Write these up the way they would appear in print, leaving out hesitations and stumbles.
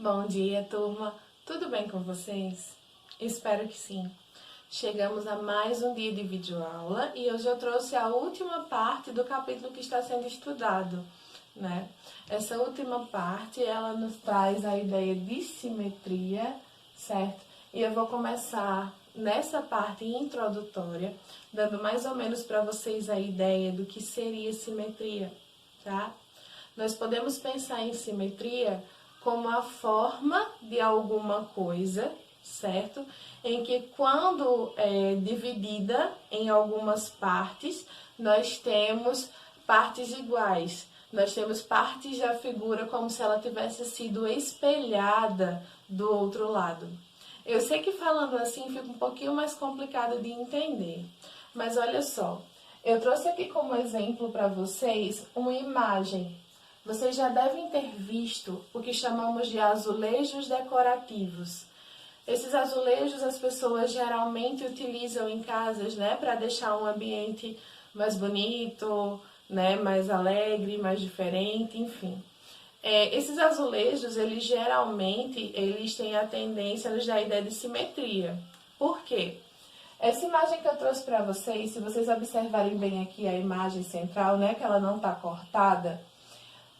Bom dia, turma. Tudo bem com vocês? Espero que sim. Chegamos a mais um dia de videoaula e hoje eu trouxe a última parte do capítulo que está sendo estudado, né? Essa última parte, ela nos traz a ideia de simetria, certo? E eu vou começar nessa parte introdutória, dando mais ou menos para vocês a ideia do que seria simetria, tá? Nós podemos pensar em simetria como a forma de alguma coisa, certo? Em que quando é dividida em algumas partes, nós temos partes iguais. Nós temos partes da figura como se ela tivesse sido espelhada do outro lado. Eu sei que falando assim fica um pouquinho mais complicado de entender, mas olha só, eu trouxe aqui como exemplo para vocês uma imagem. Vocês já devem ter visto o que chamamos de azulejos decorativos. Esses azulejos as pessoas geralmente utilizam em casas, né, para deixar um ambiente mais bonito, né, mais alegre, mais diferente, enfim. Esses azulejos, eles geralmente, eles têm a tendência a nos dar a ideia de simetria. Por quê? Essa imagem que eu trouxe para vocês, se vocês observarem bem aqui a imagem central, né, que ela não está cortada,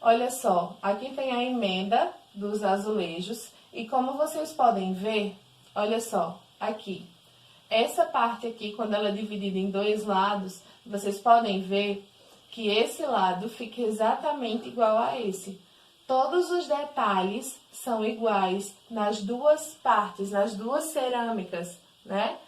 olha só, aqui tem a emenda dos azulejos e como vocês podem ver, olha só, aqui. Essa parte aqui, quando ela é dividida em dois lados, vocês podem ver que esse lado fica exatamente igual a esse. Todos os detalhes são iguais nas duas partes, nas duas cerâmicas, né?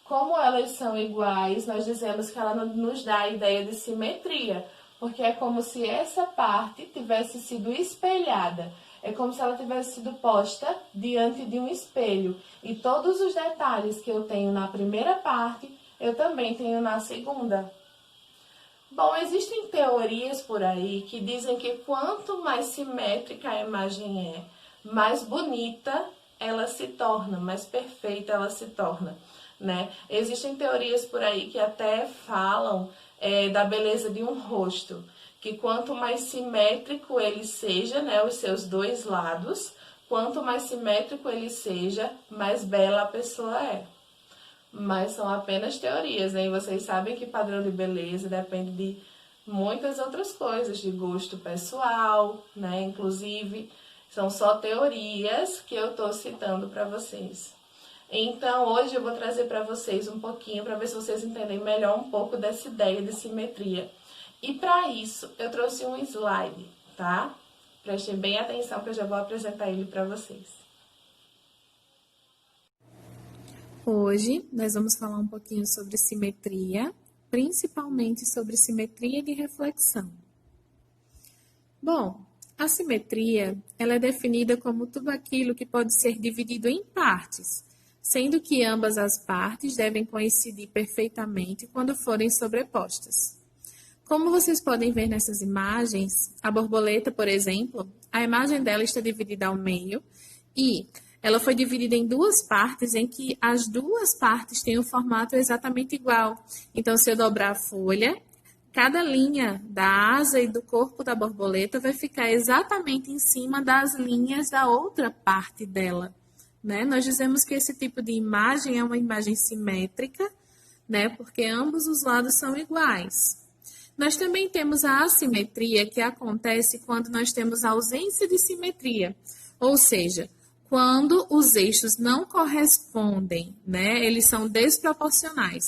Como elas são iguais, nós dizemos que ela nos dá a ideia de simetria, porque é como se essa parte tivesse sido espelhada. É como se ela tivesse sido posta diante de um espelho. E todos os detalhes que eu tenho na primeira parte, eu também tenho na segunda. Bom, existem teorias por aí que dizem que quanto mais simétrica a imagem é, mais bonita ela se torna, mais perfeita ela se torna, né? Existem teorias por aí que até falam da beleza de um rosto, que quanto mais simétrico ele seja, né, os seus dois lados, quanto mais simétrico ele seja, mais bela a pessoa é. Mas são apenas teorias, né? E vocês sabem que padrão de beleza depende de muitas outras coisas, de gosto pessoal, né? Inclusive, são só teorias que eu tô citando para vocês. Então, hoje eu vou trazer para vocês um pouquinho, para ver se vocês entendem melhor um pouco dessa ideia de simetria. E para isso, eu trouxe um slide, tá? Prestem bem atenção que eu já vou apresentar ele para vocês. Hoje, nós vamos falar um pouquinho sobre simetria, principalmente sobre simetria de reflexão. Bom, a simetria, ela é definida como tudo aquilo que pode ser dividido em partes, sendo que ambas as partes devem coincidir perfeitamente quando forem sobrepostas. Como vocês podem ver nessas imagens, a borboleta, por exemplo, a imagem dela está dividida ao meio e ela foi dividida em duas partes em que as duas partes têm um formato exatamente igual. Então, se eu dobrar a folha, cada linha da asa e do corpo da borboleta vai ficar exatamente em cima das linhas da outra parte dela, né? Nós dizemos que esse tipo de imagem é uma imagem simétrica, né? Porque ambos os lados são iguais. Nós também temos a assimetria, que acontece quando nós temos ausência de simetria, ou seja, quando os eixos não correspondem, né? Eles são desproporcionais.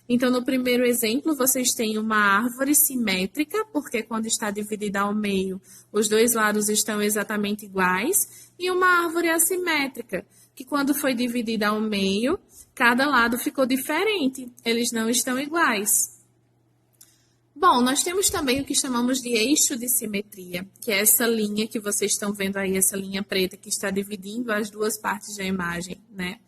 Então, no primeiro exemplo, vocês têm uma árvore simétrica, porque quando está dividida ao meio, os dois lados estão exatamente iguais, e uma árvore assimétrica, que quando foi dividida ao meio, cada lado ficou diferente, eles não estão iguais. Bom, nós temos também o que chamamos de eixo de simetria, que é essa linha que vocês estão vendo aí, essa linha preta que está dividindo as duas partes da imagem, né?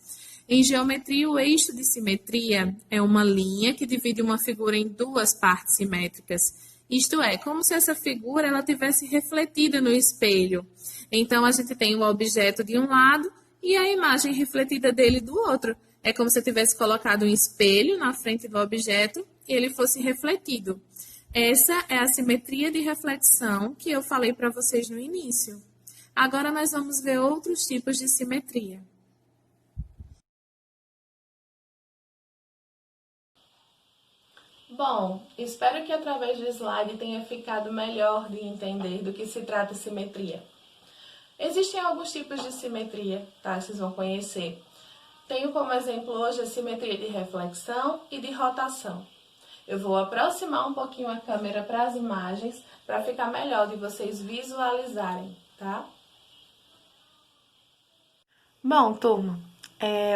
Em geometria, o eixo de simetria é uma linha que divide uma figura em duas partes simétricas. Isto é, como se essa figura ela tivesse refletida no espelho. Então, a gente tem o objeto de um lado e a imagem refletida dele do outro. É como se eu tivesse colocado um espelho na frente do objeto e ele fosse refletido. Essa é a simetria de reflexão que eu falei para vocês no início. Agora nós vamos ver outros tipos de simetria. Bom, espero que através do slide tenha ficado melhor de entender do que se trata simetria. Existem alguns tipos de simetria, tá? Vocês vão conhecer. Tenho como exemplo hoje a simetria de reflexão e de rotação. Eu vou aproximar um pouquinho a câmera para as imagens para ficar melhor de vocês visualizarem, tá? Bom, turma,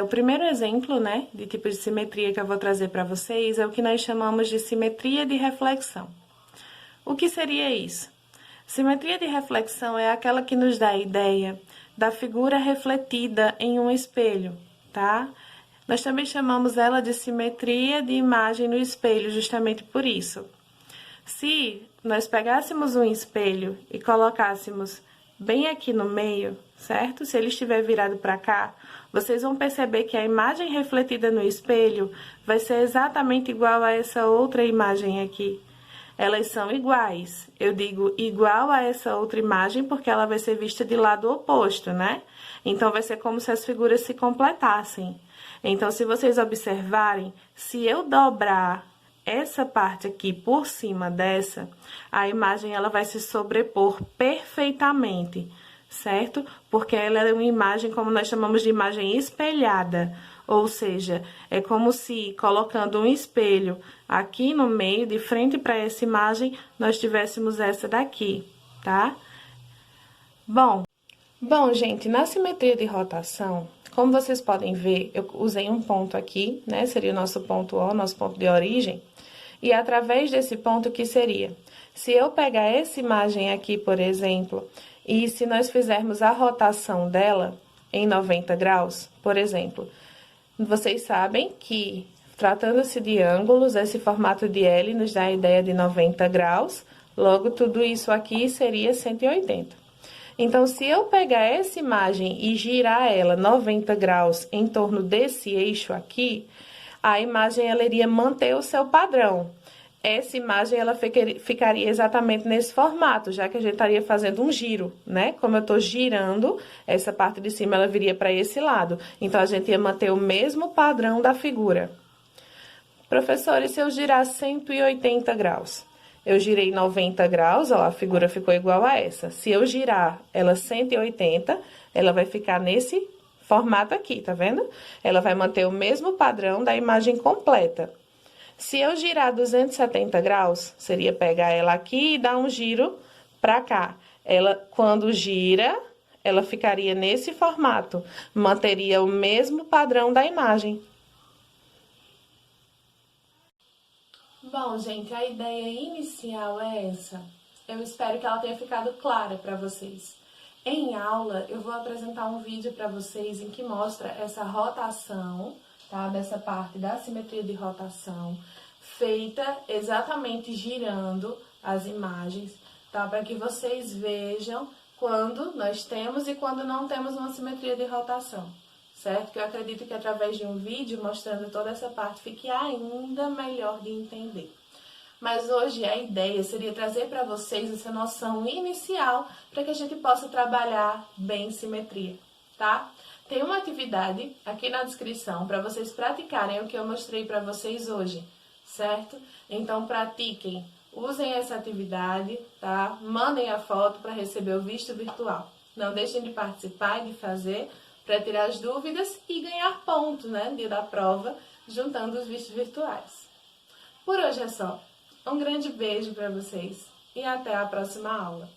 o primeiro exemplo, né, de tipo de simetria que eu vou trazer para vocês é o que nós chamamos de simetria de reflexão. O que seria isso? Simetria de reflexão é aquela que nos dá a ideia da figura refletida em um espelho, tá? Nós também chamamos ela de simetria de imagem no espelho, justamente por isso. Se nós pegássemos um espelho e colocássemos bem aqui no meio, certo? Se ele estiver virado para cá, vocês vão perceber que a imagem refletida no espelho vai ser exatamente igual a essa outra imagem aqui. Elas são iguais. Eu digo igual a essa outra imagem porque ela vai ser vista de lado oposto, né? Então, vai ser como se as figuras se completassem. Então, se vocês observarem, se eu dobrar essa parte aqui por cima dessa, a imagem ela vai se sobrepor perfeitamente, certo? Porque ela é uma imagem, como nós chamamos de imagem espelhada, ou seja, é como se colocando um espelho aqui no meio, de frente para essa imagem, nós tivéssemos essa daqui, tá? Bom, gente, na simetria de rotação, como vocês podem ver, eu usei um ponto aqui, né? Seria o nosso ponto O, nosso ponto de origem. E através desse ponto, o que seria? Se eu pegar essa imagem aqui, por exemplo, e se nós fizermos a rotação dela em 90 graus, por exemplo, vocês sabem que, tratando-se de ângulos, esse formato de L nos dá a ideia de 90 graus, logo tudo isso aqui seria 180. Então, se eu pegar essa imagem e girar ela 90 graus em torno desse eixo aqui, a imagem ela iria manter o seu padrão. Essa imagem ela ficaria exatamente nesse formato, já que a gente estaria fazendo um giro, né? Como eu estou girando, essa parte de cima ela viria para esse lado. Então, a gente ia manter o mesmo padrão da figura. Professor, e se eu girar 180 graus? Eu girei 90 graus, ó, a figura ficou igual a essa. Se eu girar ela 180, ela vai ficar nesse formato aqui, tá vendo? Ela vai manter o mesmo padrão da imagem completa. Se eu girar 270 graus, seria pegar ela aqui e dar um giro pra cá. Ela, quando gira, ela ficaria nesse formato, manteria o mesmo padrão da imagem. Bom, gente, a ideia inicial é essa. Eu espero que ela tenha ficado clara para vocês. Em aula, eu vou apresentar um vídeo para vocês em que mostra essa rotação, tá? Dessa parte da simetria de rotação, feita exatamente girando as imagens, tá? Para que vocês vejam quando nós temos e quando não temos uma simetria de rotação, certo? Que eu acredito que através de um vídeo mostrando toda essa parte fique ainda melhor de entender. Mas hoje a ideia seria trazer para vocês essa noção inicial para que a gente possa trabalhar bem simetria, tá? Tem uma atividade aqui na descrição para vocês praticarem o que eu mostrei para vocês hoje, certo? Então pratiquem, usem essa atividade, tá? Mandem a foto para receber o visto virtual. Não deixem de participar e de fazer para tirar as dúvidas e ganhar pontos, né? No dia da prova, juntando os vistos virtuais. Por hoje é só. Um grande beijo para vocês e até a próxima aula.